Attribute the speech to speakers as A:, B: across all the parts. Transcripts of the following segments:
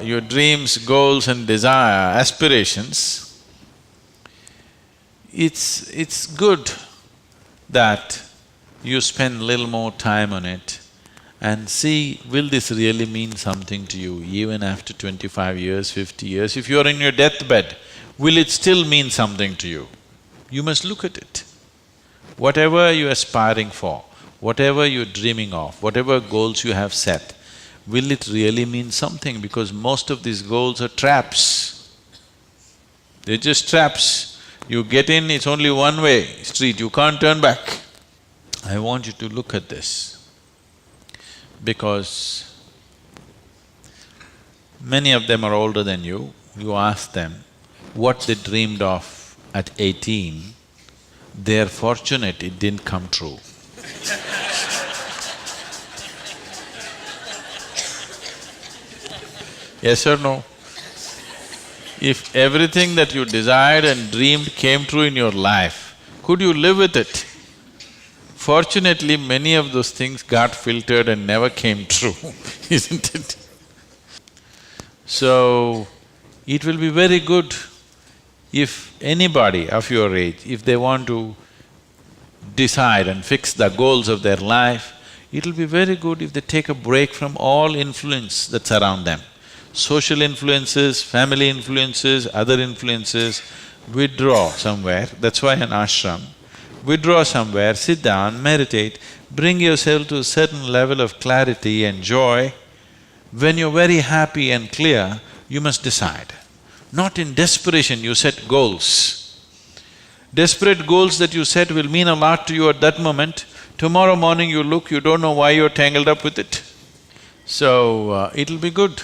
A: your dreams, goals and desire, aspirations, it's good that you spend little more time on it and see, will this really mean something to you even after 25 years, 50 years? If you're in your deathbed, will it still mean something to you? You must look at it. Whatever you're aspiring for, whatever you're dreaming of, whatever goals you have set, will it really mean something? Because most of these goals are traps. They're just traps. You get in, it's only one-way street, you can't turn back. I want you to look at this, because many of them are older than you. You ask them what they dreamed of at 18, they're fortunate it didn't come true. Yes or no? If everything that you desired and dreamed came true in your life, could you live with it? Fortunately, many of those things got filtered and never came true, isn't it? So, it will be very good if anybody of your age, if they want to decide and fix the goals of their life, it'll be very good if they take a break from all influence that's around them. Social influences, family influences, other influences, withdraw somewhere, that's why an ashram. Withdraw somewhere, sit down, meditate, bring yourself to a certain level of clarity and joy. When you're very happy and clear, you must decide. Not in desperation you set goals. Desperate goals that you set will mean a lot to you at that moment. Tomorrow morning you look, you don't know why you're tangled up with it. So, it'll be good.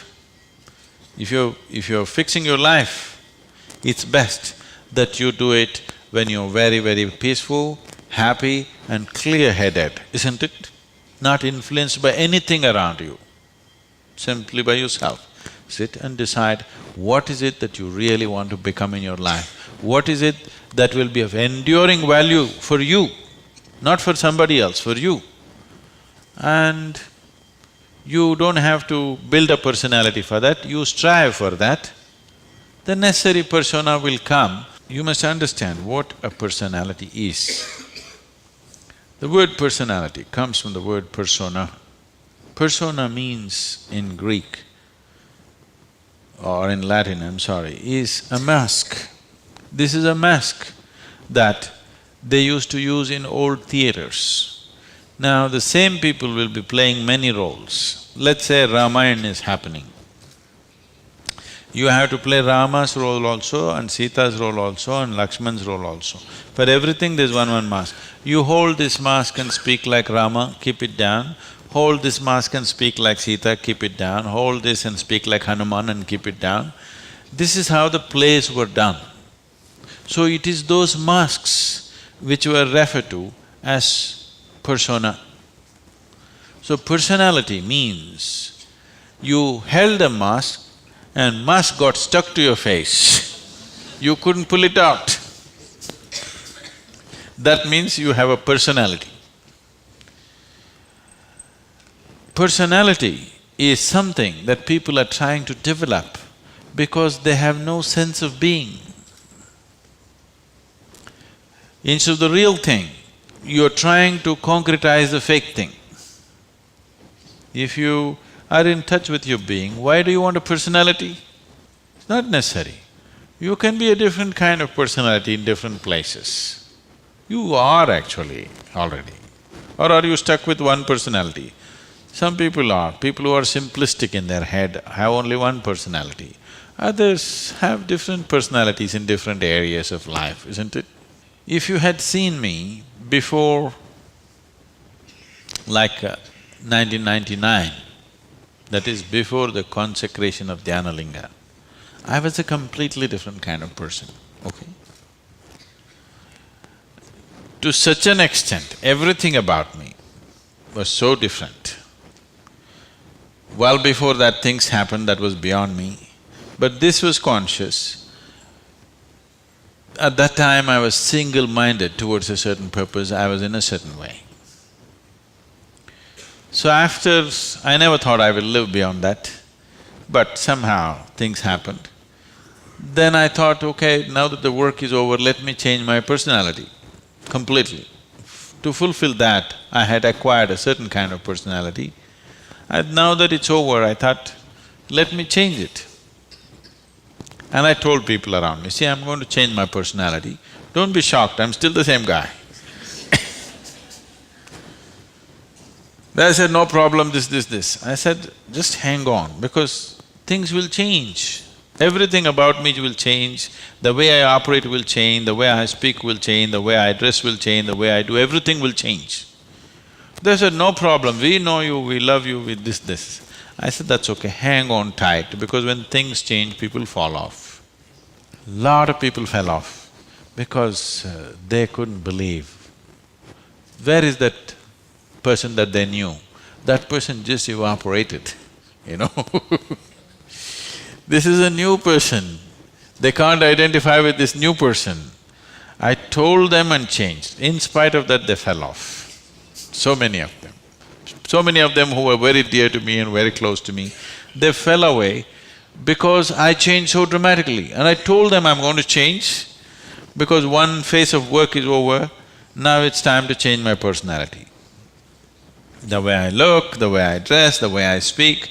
A: If you're fixing your life, it's best that you do it when you're very, very peaceful, happy and clear-headed, isn't it? Not influenced by anything around you, simply by yourself. Sit and decide what is it that you really want to become in your life. What is it that will be of enduring value for you, not for somebody else, for you. And you don't have to build a personality for that, you strive for that. The necessary persona will come. You must understand what a personality is. The word personality comes from the word persona. Persona means in Greek or in Latin, I'm sorry, is a mask. This is a mask that they used to use in old theaters. Now, the same people will be playing many roles. Let's say Ramayana is happening. You have to play Rama's role also and Sita's role also and Lakshman's role also. For everything there's one mask. You hold this mask and speak like Rama, keep it down. Hold this mask and speak like Sita, keep it down. Hold this and speak like Hanuman and keep it down. This is how the plays were done. So it is those masks which were referred to as persona. So personality means you held a mask and mask got stuck to your face, you couldn't pull it out. That means you have a personality. Personality is something that people are trying to develop because they have no sense of being. Instead of the real thing, you're trying to concretize the fake thing. If you are in touch with your being, why do you want a personality? It's not necessary. You can be a different kind of personality in different places. You are actually already. Or are you stuck with one personality? Some people are. People who are simplistic in their head have only one personality. Others have different personalities in different areas of life, isn't it? If you had seen me before, like 1999, that is before the consecration of Dhyanalinga, I was a completely different kind of person, okay? To such an extent, everything about me was so different. Well before that things happened that was beyond me, but this was conscious. At that time I was single-minded towards a certain purpose, I was in a certain way. So after… I never thought I will live beyond that. but somehow things happened. Then I thought, okay, now that the work is over, let me change my personality completely. To fulfill that, I had acquired a certain kind of personality. And now that it's over, I thought, let me change it. And I told people around me, see, I'm going to change my personality. Don't be shocked, I'm still the same guy. They said, no problem, this. I said, just hang on, because things will change. Everything about me will change, the way I operate will change, the way I speak will change, the way I dress will change, the way I do, everything will change. They said, no problem, we know you, we love you with this. I said, that's okay, hang on tight, because when things change, people fall off. Lot of people fell off because they couldn't believe. Where is that person that they knew? That person just evaporated, you know This is a new person, they can't identify with this new person. I told them and changed. In spite of that, they fell off. So many of them. So many of them who were very dear to me and very close to me, they fell away because I changed so dramatically. And I told them I'm going to change because one phase of work is over, now it's time to change my personality. The way I look, the way I dress, the way I speak,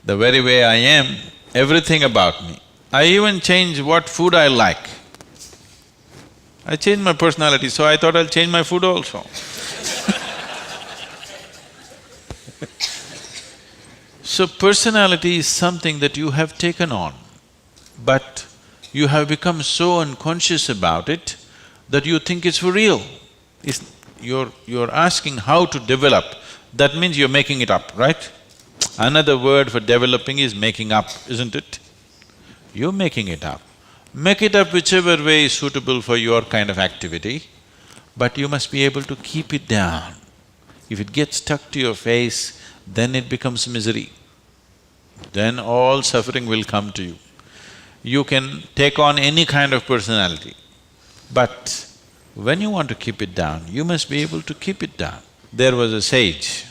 A: the very way I am, everything about me. I even changed what food I like. I changed my personality, so I thought I'll change my food also. So personality is something that you have taken on, but you have become so unconscious about it that you think it's for real. You're asking how to develop, that means you're making it up, right? Another word for developing is making up, isn't it? You're making it up. Make it up whichever way is suitable for your kind of activity, but you must be able to keep it down. If it gets stuck to your face, then it becomes misery. Then all suffering will come to you. You can take on any kind of personality, but when you want to keep it down, you must be able to keep it down. There was a sage.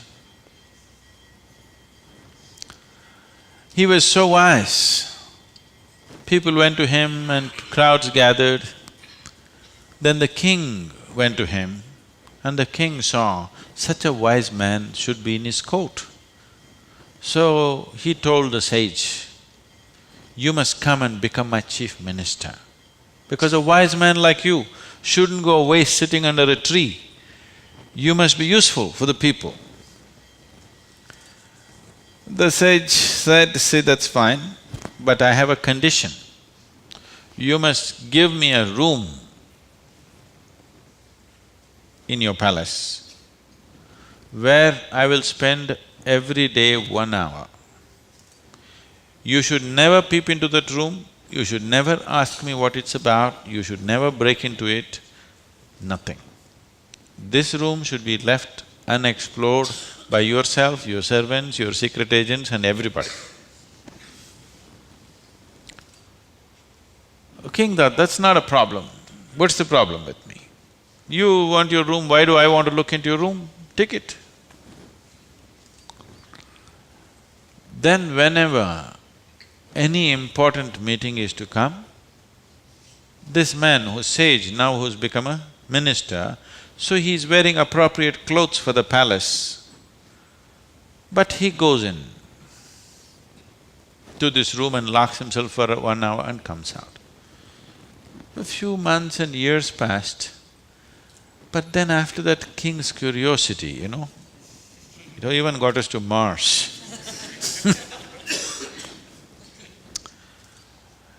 A: He was so wise. People went to him and crowds gathered. Then the king went to him and the king saw such a wise man should be in his court. So he told the sage, you must come and become my chief minister, because a wise man like you shouldn't go away sitting under a tree. You must be useful for the people. The sage said, see, that's fine, but I have a condition. You must give me a room in your palace where I will spend every day 1 hour. You should never peep into that room, you should never ask me what it's about, you should never break into it, nothing. This room should be left unexplored by yourself, your servants, your secret agents and everybody. King thought, that's not a problem. What's the problem with me? You want your room, why do I want to look into your room? Take it. Then whenever any important meeting is to come, this man who's sage, now who's become a minister, so he's wearing appropriate clothes for the palace, but he goes in to this room and locks himself for 1 hour and comes out. A few months and years passed, but then after that, king's curiosity, it even got us to Mars.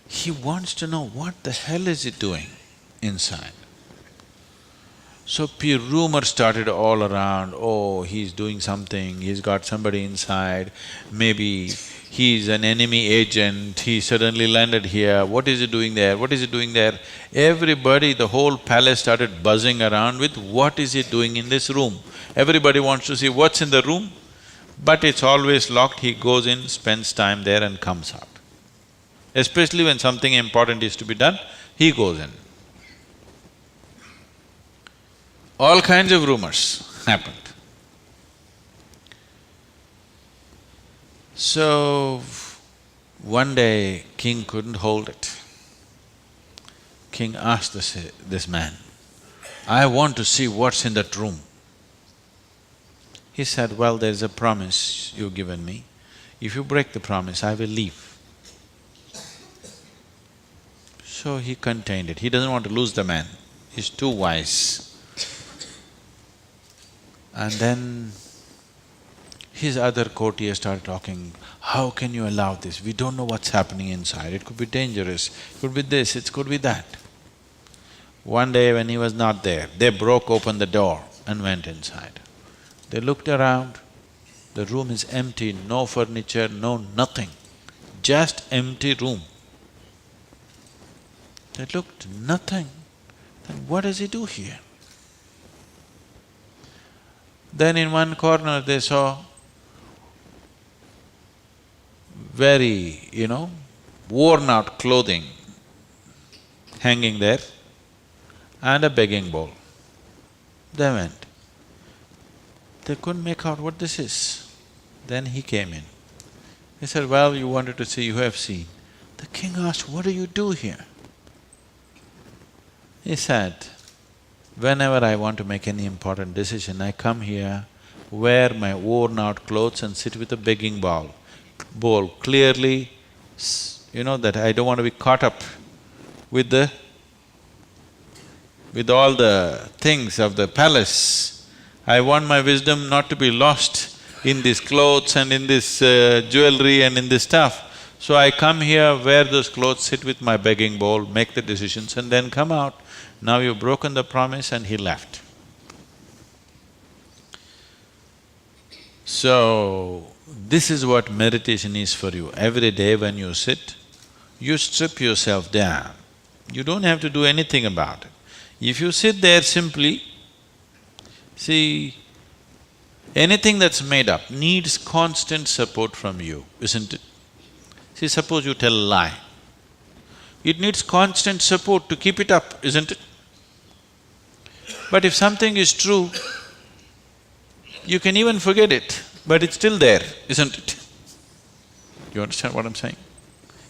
A: He wants to know what the hell is he doing inside. So rumors started all around, oh, he's doing something, he's got somebody inside, maybe he's an enemy agent, he suddenly landed here, what is he doing there, what is he doing there? Everybody, the whole palace started buzzing around with what is he doing in this room. Everybody wants to see what's in the room, but it's always locked, he goes in, spends time there and comes out. Especially when something important is to be done, he goes in. All kinds of rumors happened. So, One day, king couldn't hold it. King asked this man, "I want to see what's in that room." He said, "Well, there's a promise you've given me. If you break the promise, I will leave." So he contained it. He doesn't want to lose the man. He's too wise. And then his other courtiers started talking, "How can you allow this? We don't know what's happening inside. It could be dangerous, it could be this, it could be that." One day when he was not there, they broke open the door and went inside. They looked around, the room is empty, no furniture, no nothing, just empty room. They looked, nothing. Then what does he do here? Then in one corner they saw very, worn out clothing hanging there and a begging bowl. They went. They couldn't make out what this is. Then he came in. He said, "Well, you wanted to see, you have seen." The king asked, "What do you do here?" He said, "Whenever I want to make any important decision, I come here, wear my worn-out clothes and sit with a begging bowl clearly, that I don't want to be caught up with all the things of the palace. I want my wisdom not to be lost in these clothes and in this jewelry and in this stuff. So I come here, wear those clothes, sit with my begging bowl, make the decisions and then come out. Now you've broken the promise," and he left. So, this is what meditation is for you. Every day when you sit, you strip yourself down. You don't have to do anything about it. If you sit there simply, see, anything that's made up needs constant support from you, isn't it? See, suppose you tell a lie. It needs constant support to keep it up, isn't it? But if something is true, you can even forget it, but it's still there, isn't it? You understand what I'm saying?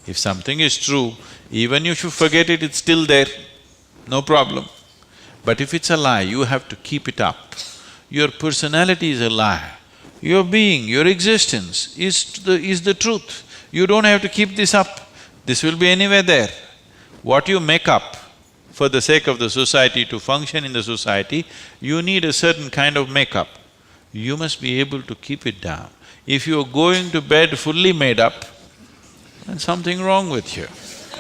A: If something is true, even if you forget it, it's still there, no problem. But if it's a lie, you have to keep it up. Your personality is a lie. Your being, your existence is the truth. You don't have to keep this up. This will be anywhere there. What you make up for the sake of the society, to function in the society, you need a certain kind of makeup. You must be able to keep it down. If you're going to bed fully made up, then something wrong with you.